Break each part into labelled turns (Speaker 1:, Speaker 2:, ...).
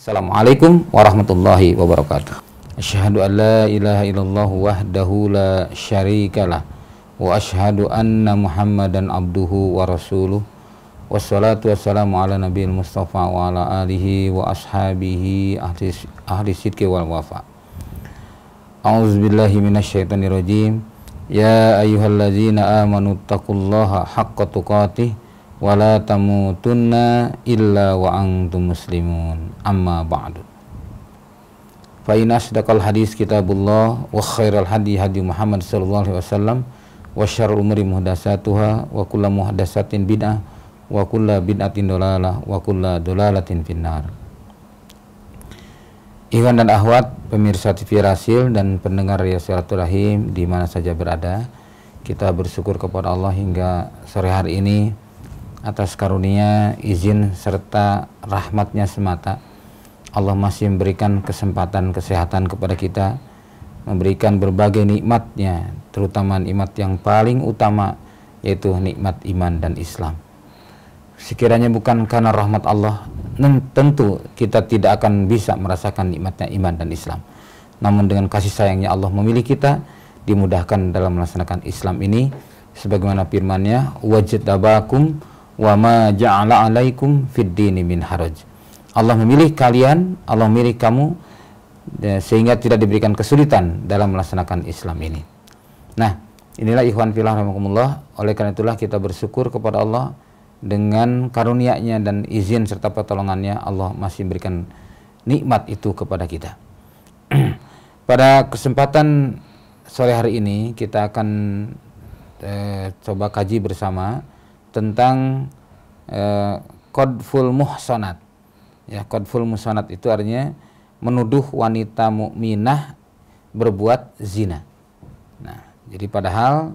Speaker 1: Assalamualaikum warahmatullahi wabarakatuh. Asyhadu an la ilaha illallah wahdahu la syarikalah wa asyhadu anna Muhammadan abduhu wa rasuluh. Wassalatu wassalamu ala nabiyil mustafa wa ala alihi wa ashabihi ahli sidqi wal wafa. A'udzubillahi minasyaitonir rajim. Ya ayyuhalladzina amanu taqullaha haqqa tuqatih wala tamutunna illa wa antum muslimun. Amma ba'du. Fa inna asdaqal hadis kitabullah wa khairal hadi hadi Muhammad sallallahu alaihi wasallam wa syarrul umuri muhdatsatuha wa kullu muhdatsatin bid'ah wa kullu bid'atin dhalalah wa kullu dhalalatin finnar. Ikhwan dan akhwat pemirsa TV Rasil dan pendengar ya silaturahim di mana saja berada, kita bersyukur kepada Allah hingga sore hari ini atas karunia, izin, serta rahmatnya semata. Allah masih memberikan kesempatan kesehatan kepada kita, memberikan berbagai nikmatnya, terutama nikmat yang paling utama, yaitu nikmat iman dan Islam. Sekiranya bukan karena rahmat Allah, tentu kita tidak akan bisa merasakan nikmatnya iman dan Islam. Namun dengan kasih sayangnya Allah memilih kita, dimudahkan dalam melaksanakan Islam ini, sebagaimana firman-Nya, wajtabakum wa ma ja'ala 'alaikum fid dini min haraj. Allah memilih kalian, Allah memilih kamu sehingga tidak diberikan kesulitan dalam melaksanakan Islam ini. Nah, inilah ikhwan fillah rahimakumullah. Oleh karena itulah kita bersyukur kepada Allah dengan karunia-Nya dan izin serta pertolongannya, Allah masih memberikan nikmat itu kepada kita. Pada kesempatan sore hari ini kita akan coba kaji bersama tentang qadful muhsanat. Ya, qadful muhsanat itu artinya menuduh wanita mukminah berbuat zina. Nah, jadi padahal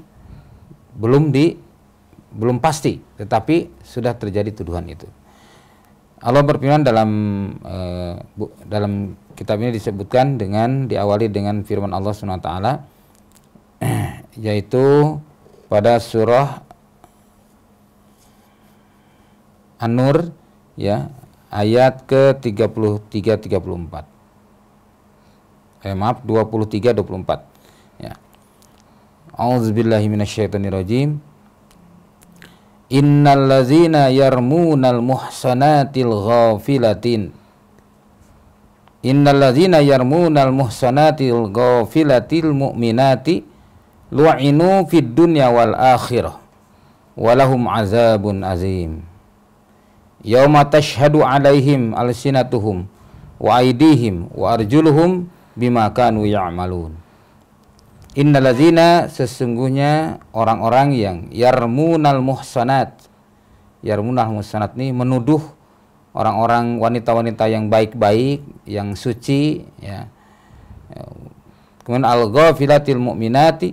Speaker 1: belum pasti, tetapi sudah terjadi tuduhan itu. Allah berfirman dalam kitab ini disebutkan diawali dengan firman Allah Subhanahu wa taala, yaitu pada surah An-Nur ya, ayat ke-33 34. Maaf, 23 24 ya. A'udzubillahi minasyaitonirrajim. Innal ladzina yarmunal muhsanatil ghafilatin. Innal ladzina yarmunal muhsanatil ghafilatil mu'minati lu'inu fid dunya wal akhirah walahum azabun azim. Yauma tashhadu alaihim alsinatuhum wa aydihim wa arjuluhum bima kanu ya'malun. Innal ladzina, sesungguhnya orang-orang yang yarmunal muhsanat. Yarmunal muhsanat ini menuduh orang-orang wanita-wanita yang baik-baik, yang suci ya. Kemudian al-ghafilatil mu'minati,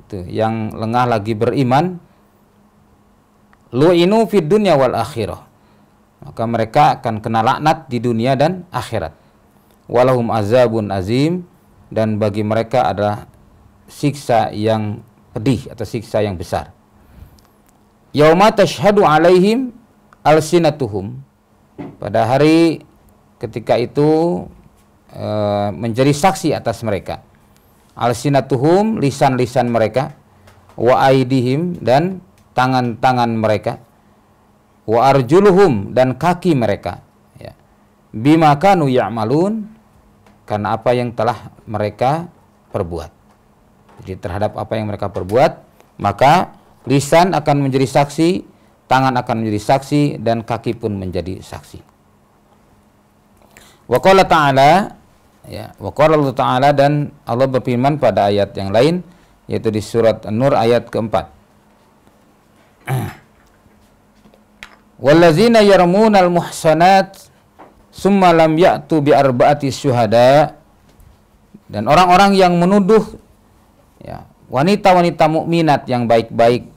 Speaker 1: itu yang lengah lagi beriman. Lu'inu fid dunya wal akhirah. Maka mereka akan kena laknat di dunia dan akhirat. Walahum azabun azim, dan bagi mereka adalah siksa yang pedih atau siksa yang besar. Yauma tashhadu alaihim alsinatuhum, pada hari ketika itu menjadi saksi atas mereka. Alsinatuhum, lisan-lisan mereka, wa aidihim, dan tangan-tangan mereka, wa arjuluhum, dan kaki mereka ya. Bima kanu ya'malun, karena apa yang telah mereka perbuat. Jadi terhadap apa yang mereka perbuat, maka lisan akan menjadi saksi, tangan akan menjadi saksi, dan kaki pun menjadi saksi. Wa qala ta'ala ya, wa qala Allah ta'ala, dan Allah berfirman pada ayat yang lain, yaitu di surat An-Nur ayat keempat. Wallazina yarmunal muhsanat summa lam ya'tu bi arba'ati syuhada, dan orang-orang yang menuduh ya, wanita-wanita mukminat yang baik-baik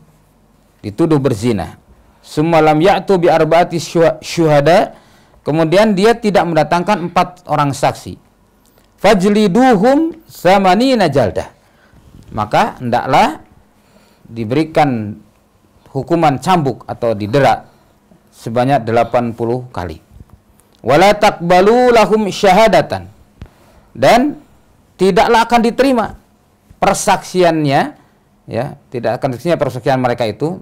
Speaker 1: dituduh berzina, summa lam ya'tu bi arba'ati syuhada, kemudian dia tidak mendatangkan 4 orang saksi, fajliduhum samanina jaldah, maka hendaklah diberikan hukuman cambuk atau didera sebanyak 80 kali. wala taqbalu lahum syahadatan, dan tidaklah akan diterima persaksiannya, ya, tidak akan diterima persaksian mereka itu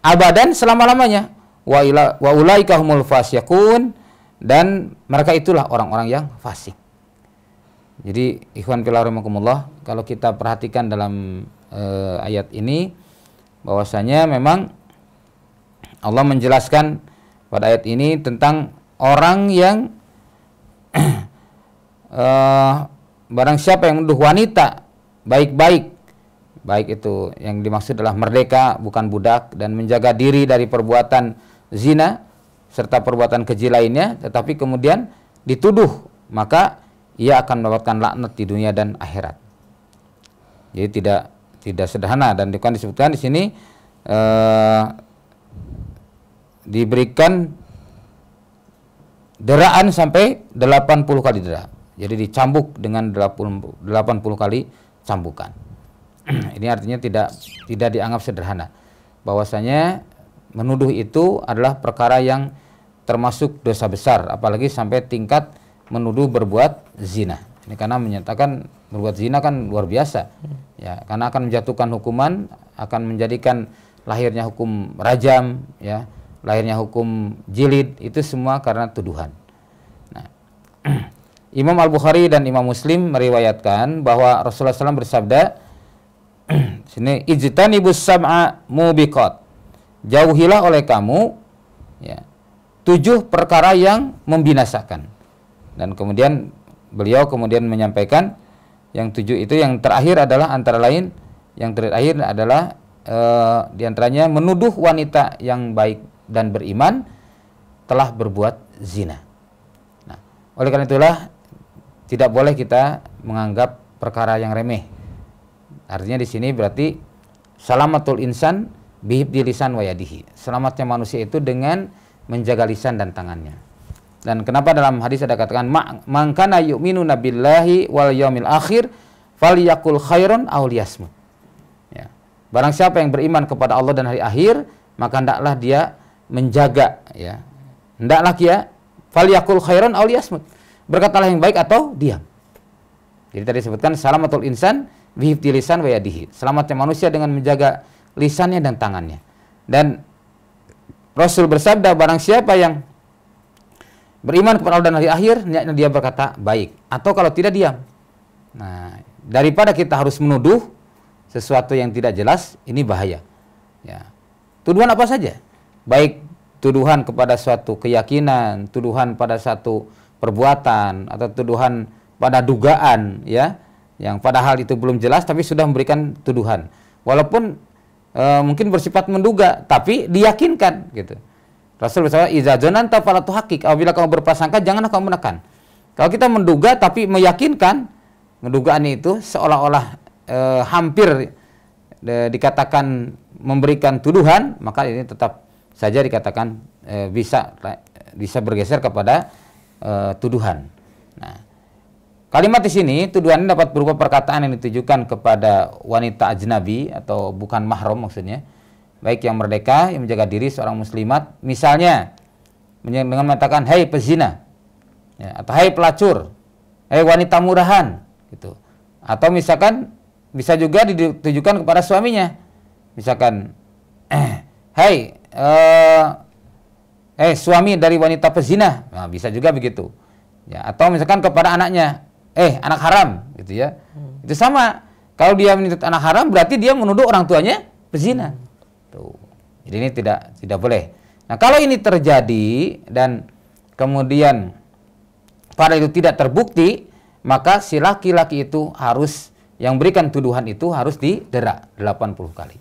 Speaker 1: abadan, selama-lamanya. Wa ulaika humul fasiqun, dan mereka itulah orang-orang yang fasik. Jadi ikhwan fillah rahimakumullah, kalau kita perhatikan dalam ayat ini bahwasanya memang Allah menjelaskan pada ayat ini tentang orang yang barang siapa yang menuduh wanita baik-baik, baik itu yang dimaksud adalah merdeka bukan budak, dan menjaga diri dari perbuatan zina serta perbuatan keji lainnya, tetapi kemudian dituduh, maka ia akan mendapatkan laknat di dunia dan akhirat. Jadi tidak sederhana, dan disebutkan di sini diberikan deraan sampai 80 kali dera. Jadi dicambuk dengan 80 kali cambukan. Ini artinya tidak dianggap sederhana. Bahwasanya menuduh itu adalah perkara yang termasuk dosa besar, apalagi sampai tingkat menuduh berbuat zina. Ini karena menyatakan berbuat zina kan luar biasa. Ya, karena akan menjatuhkan hukuman, akan menjadikan lahirnya hukum rajam, ya, lahirnya hukum jilid, itu semua karena tuduhan. Nah, Imam Al-Bukhari dan Imam Muslim meriwayatkan bahwa Rasulullah SAW bersabda, sini, ijtanibus sab'a mubiqat, jauhilah oleh kamu, ya, 7 perkara yang membinasakan. Dan kemudian beliau kemudian menyampaikan yang 7 itu, yang terakhir adalah antara lain, yang terakhir adalah diantaranya menuduh wanita yang baik dan beriman telah berbuat zina. Nah, oleh karena itulah tidak boleh kita menganggap perkara yang remeh. Artinya di sini berarti salamatul insan bihibdi lisan wa yadihi. Selamatnya manusia itu dengan menjaga lisan dan tangannya. Dan kenapa dalam hadis ada katakan man kana yu'minu billahi wal yaumil akhir falyakul khairan aw liyasmut. Ya. Barang siapa yang beriman kepada Allah dan hari akhir, maka hendaklah dia menjaga, ya. Hendaklah dia falyakul khairan aw liyasmut. Berkatalah yang baik atau diam. Jadi tadi disebutkan salamatul insan bihifdi lisan wa yadihi. Selamatnya manusia dengan menjaga lisannya dan tangannya. Dan Rasul bersabda, barang siapa yang beriman kepada Allah dan hari akhir, niatnya dia berkata baik, atau kalau tidak diam. Nah, daripada kita harus menuduh sesuatu yang tidak jelas, ini bahaya. Ya. Tuduhan apa saja, baik tuduhan kepada suatu keyakinan, tuduhan pada satu perbuatan, atau tuduhan pada dugaan, ya, yang padahal itu belum jelas tapi sudah memberikan tuduhan, walaupun mungkin bersifat menduga tapi diyakinkan, gitu. Rasul bersabda, iza dzananta fala tuhaqqiq, apabila kamu berprasangka janganlah kamu menekan. Kalau kita menduga tapi meyakinkan, mendugaan itu seolah-olah hampir dikatakan memberikan tuduhan, maka ini tetap saja dikatakan bisa bergeser kepada tuduhan. Nah, kalimat di sini tuduhan ini dapat berupa perkataan yang ditujukan kepada wanita ajnabi atau bukan mahram maksudnya, baik yang merdeka yang menjaga diri seorang muslimat, misalnya dengan mengatakan hei pezina, ya, atau hei pelacur, hei wanita murahan, gitu. Atau misalkan bisa juga ditujukan kepada suaminya, misalkan hei suami dari wanita pezina, nah, bisa juga begitu, ya. Atau misalkan kepada anaknya, anak haram, gitu ya. Itu sama. Kalau dia menuntut anak haram, berarti dia menuduh orang tuanya pezina. Tuh. Jadi ini tidak boleh. Nah, kalau ini terjadi dan kemudian pada itu tidak terbukti, maka si laki-laki itu harus, yang berikan tuduhan itu harus didera 80 kali.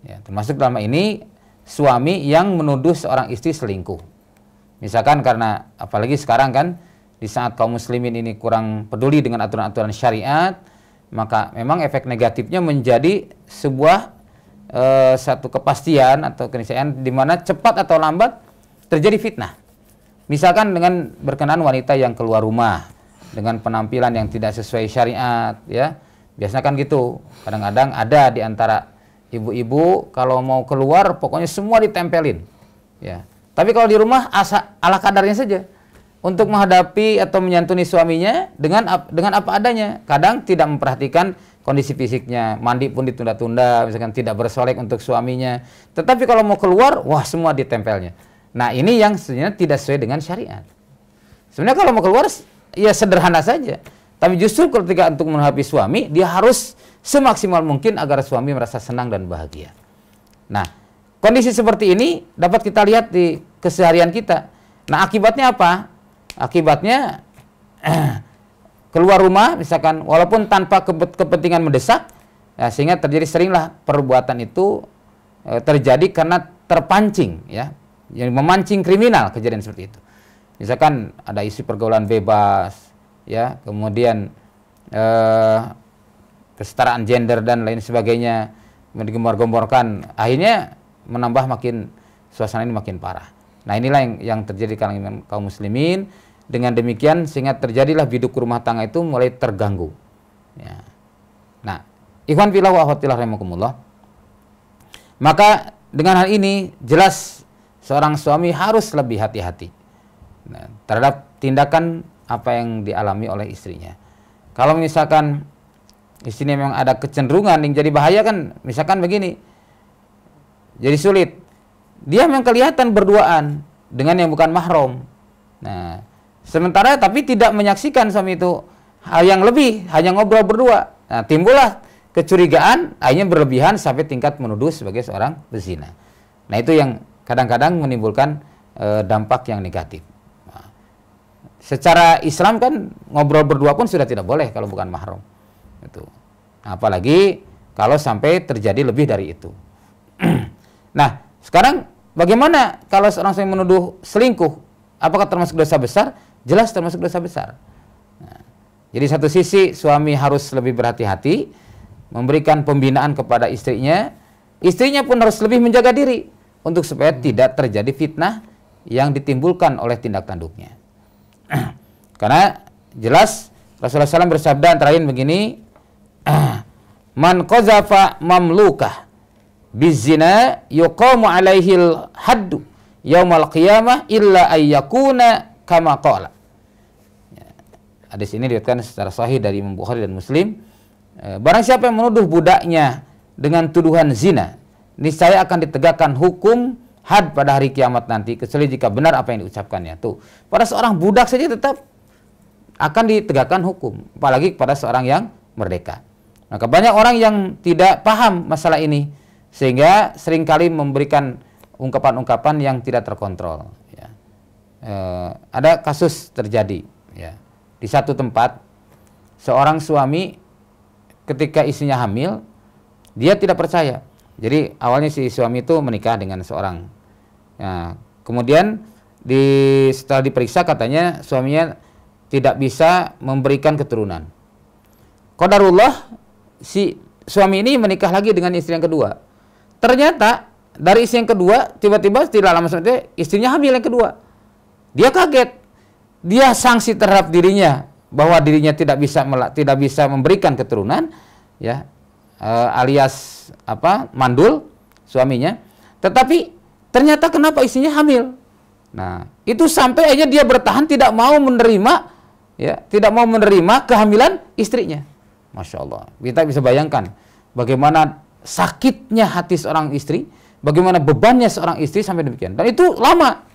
Speaker 1: Ya, termasuk dalam ini suami yang menuduh seorang istri selingkuh. Misalkan karena apalagi sekarang kan di saat kaum muslimin ini kurang peduli dengan aturan-aturan syariat, maka memang efek negatifnya menjadi sebuah satu kepastian atau keniscayaan di mana cepat atau lambat terjadi fitnah. Misalkan dengan berkenaan wanita yang keluar rumah dengan penampilan yang tidak sesuai syariat, ya. Biasanya kan gitu. Kadang-kadang ada di antara ibu-ibu kalau mau keluar pokoknya semua ditempelin, ya. Tapi kalau di rumah ala kadarnya saja. untuk menghadapi atau menyantuni suaminya dengan apa adanya. Kadang tidak memperhatikan kondisi fisiknya, mandi pun ditunda-tunda, misalkan tidak bersolek untuk suaminya. Tetapi kalau mau keluar, wah semua ditempelnya. Nah ini yang sebenarnya tidak sesuai dengan syariat. Sebenarnya kalau mau keluar, ya sederhana saja. Tapi justru ketika untuk menghadapi suami, dia harus semaksimal mungkin agar suami merasa senang dan bahagia. Nah, kondisi seperti ini dapat kita lihat di keseharian kita. Nah, akibatnya apa? Akibatnya keluar rumah misalkan walaupun tanpa kepentingan mendesak, ya, sehingga terjadi seringlah perbuatan itu terjadi karena terpancing, ya, yang memancing kriminal, kejadian seperti itu. Misalkan ada isu pergaulan bebas, ya, kemudian kesetaraan gender dan lain sebagainya menggembor-gemborkan, akhirnya menambah makin suasana ini makin parah. Nah inilah yang terjadi kalangan kaum muslimin. Dengan demikian sehingga terjadilah biduk rumah tangga itu mulai terganggu. Ya. Nah, ikhwan fillah wa akhwati rahimakumullah. Maka dengan hal ini jelas seorang suami harus lebih hati-hati terhadap tindakan apa yang dialami oleh istrinya. Kalau misalkan istrinya memang ada kecenderungan yang jadi bahaya kan, misalkan begini, jadi sulit. Dia memang kelihatan berduaan dengan yang bukan mahram. Nah, sementara tapi tidak menyaksikan suami itu hal yang lebih, hanya ngobrol berdua. Nah, timbullah kecurigaan, akhirnya berlebihan sampai tingkat menuduh sebagai seorang pezina. Nah, itu yang kadang-kadang menimbulkan dampak yang negatif. Nah, secara Islam kan ngobrol berdua pun sudah tidak boleh kalau bukan mahram. Itu. Nah, apalagi kalau sampai terjadi lebih dari itu. Nah, sekarang bagaimana kalau seorang suami menuduh selingkuh? Apakah termasuk dosa besar? Jelas termasuk dosa besar. Nah, jadi satu sisi suami harus lebih berhati-hati, memberikan pembinaan kepada istrinya. Istrinya pun harus lebih menjaga diri untuk supaya tidak terjadi fitnah yang ditimbulkan oleh tindak tanduknya. Karena jelas Rasulullah SAW bersabda antara lain begini, man qazafa mamlukah bizina yuqamu alaihil haddu yaumal qiyamah illa ayyakuna kama qala. Hadis ini diriwayatkan secara sahih dari Imam Bukhari dan Muslim. Barang siapa yang menuduh budaknya dengan tuduhan zina, niscaya akan ditegakkan hukum had pada hari kiamat nanti, kecuali jika benar apa yang diucapkannya. Tuh, pada seorang budak saja tetap akan ditegakkan hukum, apalagi kepada seorang yang merdeka. Maka banyak orang yang tidak paham masalah ini, sehingga seringkali memberikan ungkapan-ungkapan yang tidak terkontrol. Ya. Ada kasus terjadi, ya, di satu tempat, seorang suami ketika istrinya hamil, dia tidak percaya. Jadi awalnya si suami itu menikah dengan seorang. Ya, kemudian setelah diperiksa katanya suaminya tidak bisa memberikan keturunan. Qadarullah si suami ini menikah lagi dengan istri yang kedua. Ternyata dari istri yang kedua tiba-tiba tidak lama setelahnya istrinya hamil yang kedua. Dia kaget. Dia sanksi terhadap dirinya bahwa dirinya tidak bisa memberikan keturunan, ya, alias mandul suaminya. Tetapi ternyata kenapa istrinya hamil? Nah, itu sampai aja dia bertahan tidak mau menerima, ya, tidak mau menerima kehamilan istrinya. Masya Allah. Kita bisa bayangkan bagaimana sakitnya hati seorang istri, bagaimana bebannya seorang istri sampai demikian. Dan itu lama,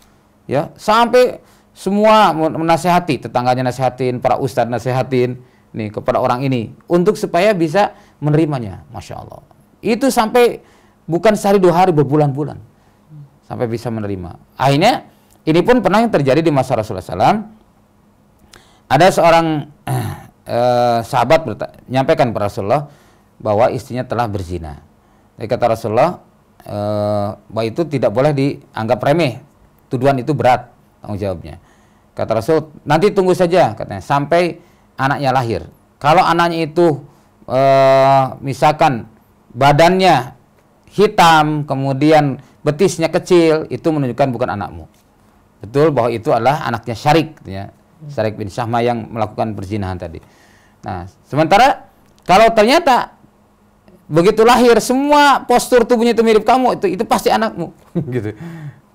Speaker 1: ya, sampai semua menasehati, tetangganya nasihatin, para ustadz nasihatin nih kepada orang ini untuk supaya bisa menerimanya. Masya Allah. Itu sampai bukan sehari dua hari, berbulan-bulan sampai bisa menerima. Akhirnya ini pun pernah yang terjadi di masa Rasulullah SAW. Ada seorang sahabat menyampaikan kepada Rasulullah bahwa istrinya telah berzina. Jadi kata Rasulullah, bahwa itu tidak boleh dianggap remeh. Tuduhan itu berat tanggung jawabnya. Kata Rasul, nanti tunggu saja katanya sampai anaknya lahir. Kalau anaknya itu misalkan badannya hitam, kemudian betisnya kecil, itu menunjukkan bukan anakmu. Betul bahwa itu adalah anaknya Syarik, ya. Syarik bin Syahma yang melakukan perzinahan tadi. Nah, sementara kalau ternyata begitu lahir semua postur tubuhnya itu mirip kamu, itu pasti anakmu. Gitu.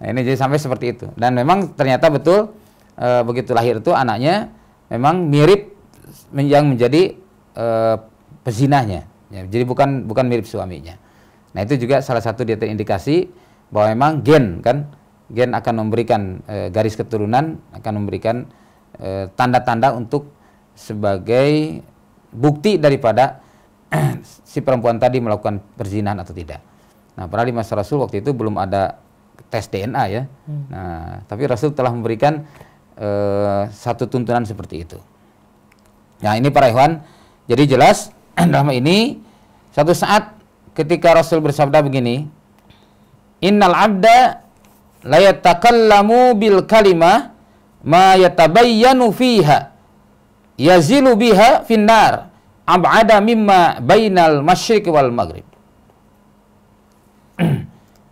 Speaker 1: Nah, ini jadi sampai seperti itu. Dan memang ternyata betul begitu lahir itu anaknya memang mirip yang menjadi pezinahnya, ya, jadi bukan mirip suaminya. Nah itu juga salah satu dia terindikasi bahwa memang gen akan memberikan garis keturunan, akan memberikan tanda-tanda untuk sebagai bukti daripada si perempuan tadi melakukan perzinahan atau tidak. Nah padahal di masa Rasul waktu itu belum ada tes DNA ya. Nah tapi Rasul telah memberikan satu tuntunan seperti itu. Nah ini para ikhwan, jadi jelas dalam ini satu saat ketika Rasul bersabda begini, innal abda la yatakallamu bil kalimah ma yatabayyanu fiha yazilu biha finnar ab'ada mimma bainal masyriq wal maghrib.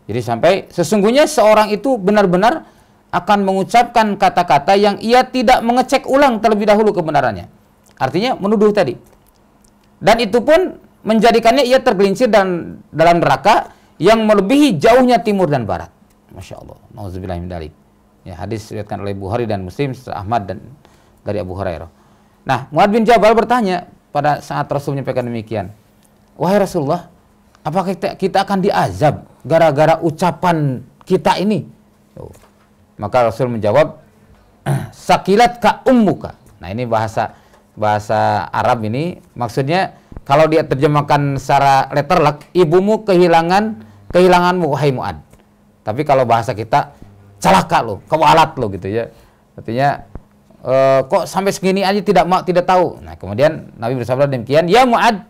Speaker 1: Jadi sampai sesungguhnya seorang itu benar-benar akan mengucapkan kata-kata yang ia tidak mengecek ulang terlebih dahulu kebenarannya. Artinya menuduh tadi. Dan itu pun menjadikannya ia tergelincir dalam neraka yang melebihi jauhnya timur dan barat. Masya Allah. Nauzubillah min dzalik. Ya, hadis diriwayatkan oleh Bukhari dan Muslim, Ahmad dan dari Abu Hurairah. Nah, Mu'adz bin Jabal bertanya pada saat Rasul menyampaikan demikian, wahai Rasulullah, apakah kita akan diazab gara-gara ucapan kita ini? Maka Rasul menjawab, sakilat ka ummuka. Nah ini bahasa Arab ini, maksudnya kalau dia terjemahkan secara letterlek, ibumu kehilanganmu wahai Mu'adz. Tapi kalau bahasa kita, celaka lo, kewalat lo gitu ya. Artinya kok sampai segini aja tidak tahu. Nah kemudian Nabi bersabda demikian, ya Mu'adz,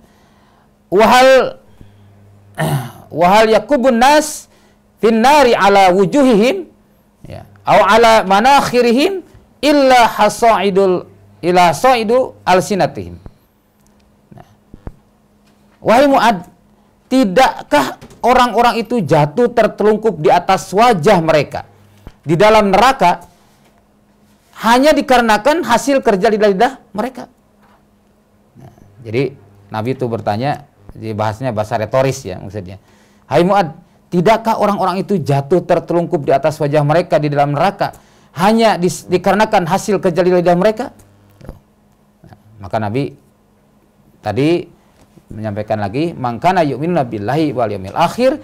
Speaker 1: wahal yakubun nas finnari ala wujuhihim ya au ala manakhirihim illa saidu alsinatihim. Nah, wahai Mu'adz, tidakkah orang-orang itu jatuh tertelungkup di atas wajah mereka di dalam neraka hanya dikarenakan hasil kerja lidah mereka? Nah, jadi Nabi itu bertanya, bahasanya bahasa retoris ya maksudnya. Hai Mu'adz, tidakkah orang-orang itu jatuh tertelungkup di atas wajah mereka di dalam neraka hanya dikarenakan hasil kerja lidah mereka? Nah, maka Nabi tadi menyampaikan lagi, mangkana yu'minu billahi wal yaumil akhir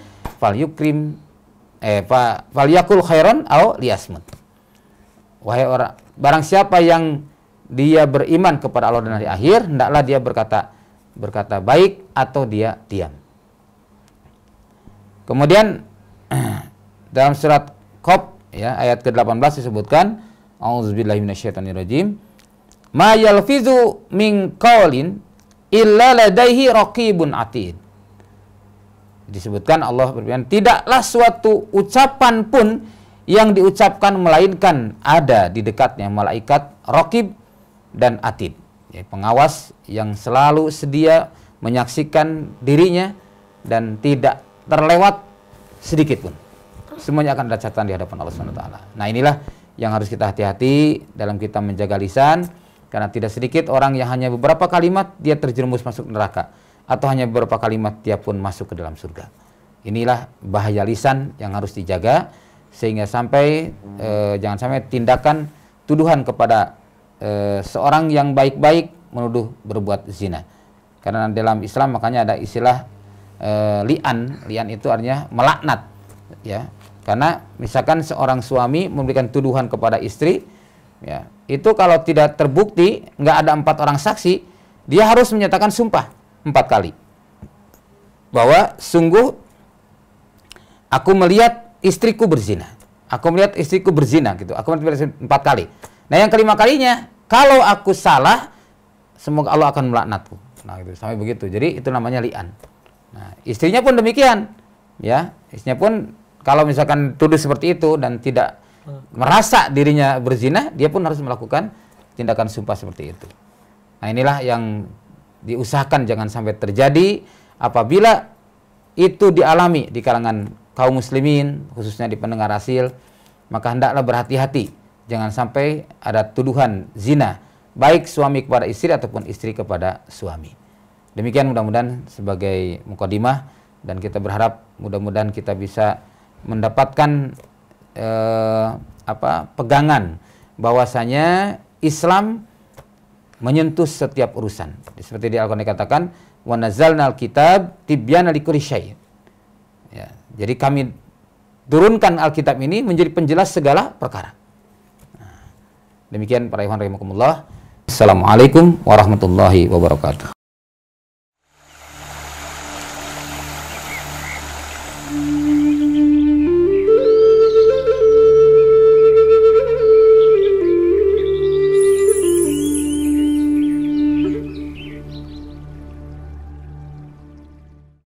Speaker 1: falyakul khairan aw liyasmut. Wahai orang, barang siapa yang dia beriman kepada Allah dan hari akhir, hendaklah dia berkata baik atau dia diam. Kemudian dalam surat Qaf ya ayat ke-18 disebutkan, auzubillahi minasyaitonirrajim, ma yalfizu min qaulin illa ladaihi raqibun atid. Disebutkan Allah berfirman, tidaklah suatu ucapan pun yang diucapkan melainkan ada di dekatnya malaikat raqib dan atid, ya, pengawas yang selalu sedia menyaksikan dirinya dan tidak terlewat sedikit pun. Semuanya akan ada catatan di hadapan Allah SWT. Nah inilah yang harus kita hati-hati dalam kita menjaga lisan, karena tidak sedikit orang yang hanya beberapa kalimat dia terjerumus masuk neraka, atau hanya beberapa kalimat dia pun masuk ke dalam surga. Inilah bahaya lisan yang harus dijaga, sehingga jangan sampai tindakan tuduhan kepada seorang yang baik-baik menuduh berbuat zina. Karena dalam Islam makanya ada istilah li'an itu artinya melaknat ya. Karena misalkan seorang suami memberikan tuduhan kepada istri ya, itu kalau tidak terbukti, nggak ada 4 orang saksi, dia harus menyatakan sumpah 4 kali bahwa sungguh aku melihat istriku berzina, gitu. Aku melihat 4 kali. Nah yang kelima kalinya, kalau aku salah, semoga Allah akan melaknatku. Nah gitu, sampai begitu. Jadi itu namanya li'an. Nah, istrinya pun demikian, ya. Istrinya pun kalau misalkan tuduh seperti itu dan tidak merasa dirinya berzina, dia pun harus melakukan tindakan sumpah seperti itu. Nah, inilah yang diusahakan jangan sampai terjadi. Apabila itu dialami di kalangan kaum muslimin, khususnya di pendengar Rasil, maka hendaklah berhati-hati. Jangan sampai ada tuduhan zina, baik suami kepada istri ataupun istri kepada suami. Demikian mudah-mudahan sebagai mukadimah, dan kita berharap mudah-mudahan kita bisa mendapatkan pegangan bahwasanya Islam menyentuh setiap urusan. Seperti di Al-Qur'an dikatakan, "Wa nazzalnal kitab tibyana likulli syai'." Ya, jadi kami turunkan Alkitab ini menjadi penjelas segala perkara. Demikian para ikhwan rahimakumullah. Assalamualaikum warahmatullahi wabarakatuh.